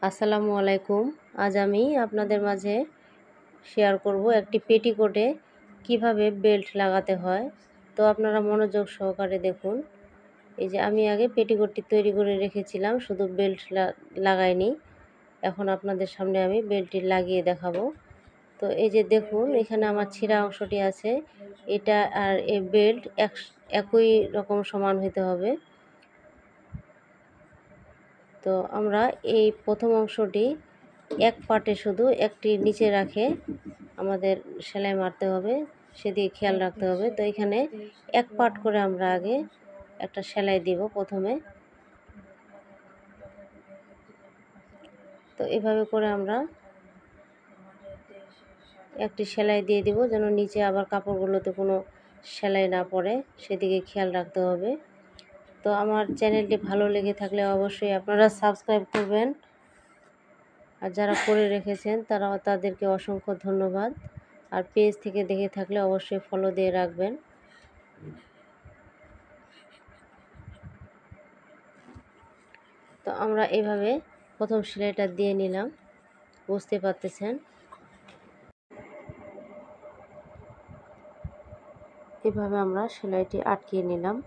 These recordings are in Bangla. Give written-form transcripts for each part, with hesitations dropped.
আসসালামু আলাইকুম। আজ আমি আপনাদের মাঝে শেয়ার করব একটি পেটিকোটে কিভাবে বেল্ট লাগাতে হয়। তো আপনারা মনোযোগ সহকারে দেখুন। এই যে আমি আগে পেটিকোটটি তৈরি করে রেখেছিলাম, শুধু বেল্ট লাগাইনি। এখন আপনাদের সামনে আমি বেল্টটি লাগিয়ে দেখাবো। তো এই যে দেখুন, এখানে আমার ছিঁড়া অংশটি আছে। এটা আর এই বেল্ট একই রকম সমান হতে হবে। তো আমরা এই প্রথম অংশটি এক পাটে শুধু একটি নিচে রাখে আমাদের সেলাই মারতে হবে, সেদিকে খেয়াল রাখতে হবে। তো এখানে এক পাট করে আমরা আগে একটা সেলাই দিব প্রথমে। তো এভাবে করে আমরা একটি সেলাই দিয়ে দিব, যেন নিচে আবার কাপড়গুলোতে কোনো সেলাই না পড়ে, সেদিকে খেয়াল রাখতে হবে। তো আমার চ্যানেলটি ভালো লেগে থাকলে অবশ্যই আপনারা সাবস্ক্রাইব করবেন, আর যারা করে রেখেছেন তাদেরকে অসংখ্য ধন্যবাদ। আর পেজ থেকে দেখে থাকলে অবশ্যই ফলো দিয়ে রাখবেন। তো আমরা এভাবে প্রথম সেলাইটা দিয়ে নিলাম, বুঝতে পারতেছেন। এভাবে আমরা সেলাইটি আটকিয়ে নিলাম।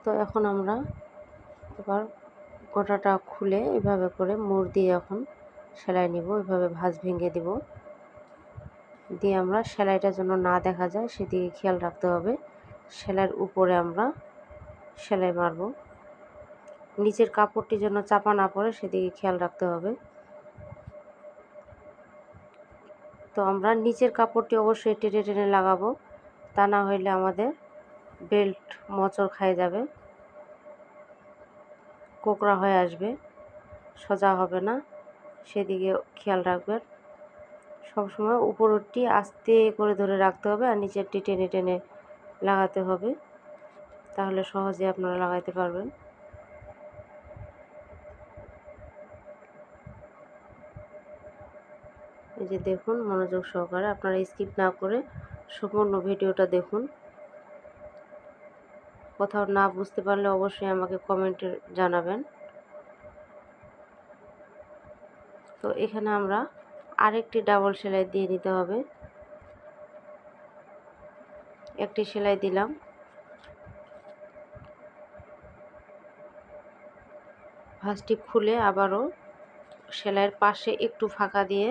তো এখন আমরা এবার গোটাটা খুলে এভাবে করে মোড় দিয়ে এখন সেলাই নিব। এভাবে ভাঁজ ভেঙে দিব, দিয়ে আমরা সেলাইটা যেন না দেখা যায় সেদিকে খেয়াল রাখতে হবে। সেলাইয়ের উপরে আমরা সেলাই মারব, নিচের কাপড়টি যেন চাপা না পড়ে সেদিকে খেয়াল রাখতে হবে। তো আমরা নিচের কাপড়টি অবশ্যই টেনে টেনে লাগাবো, তা না হইলে আমাদের বেল্ট মোচড় খায় যাবে, কোকড়া হয়ে আসবে, সোজা হবে না, সেদিকে খেয়াল রাখবেন। সবসময় উপরেরটি আস্তে করে ধরে রাখতে হবে আর নিচেরটি টেনে টেনে লাগাতে হবে, তাহলে সহজে আপনারা লাগাইতে পারবেন। এই যে দেখুন, মনোযোগ সহকারে আপনারা স্কিপ না করে সম্পূর্ণ ভিডিওটা দেখুন। কোথাও না বুঝতে পারলে অবশ্যই আমাকে কমেন্টে জানাবেন। তো এখানে আমরা আরেকটি ডাবল সেলাই দিয়ে নিতে হবে। একটি সেলাই দিলাম, ভাঁজটি খুলে আবারও সেলাইয়ের পাশে একটু ফাঁকা দিয়ে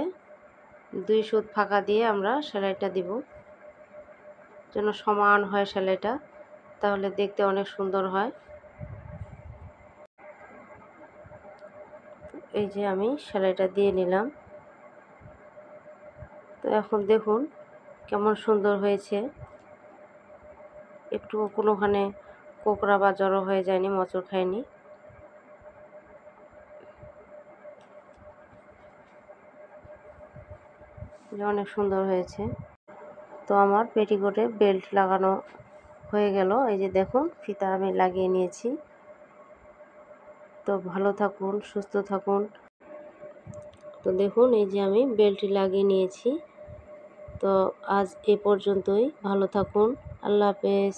2 সুত ফাঁকা দিয়ে আমরা সেলাইটা দিব, যেন সমান হয় সেলাইটা, তাহলে দেখতে অনেক সুন্দর হয়। এই যে আমি সেলাইটা দিয়ে নিলাম। তো এখন দেখুন কেমন সুন্দর হয়েছে, একটু কোনোখানে কোকড়া বা জড়ো হয়ে যায়নি, মোচড় খায়নি। অনেক সুন্দর হয়েছে। তো আমার পেটিকোটে বেল্ট লাগানো হয়ে গেল। এই যে দেখুন, ফিতা আমি লাগিয়ে নিয়েছি। তো ভালো থাকুন, সুস্থ থাকুন। তো দেখুন, এই যে আমি বেল্টটি লাগিয়ে নিয়েছি। তো আজ এ পর্যন্তই, ভালো থাকুন, আল্লাহ হাফেজ।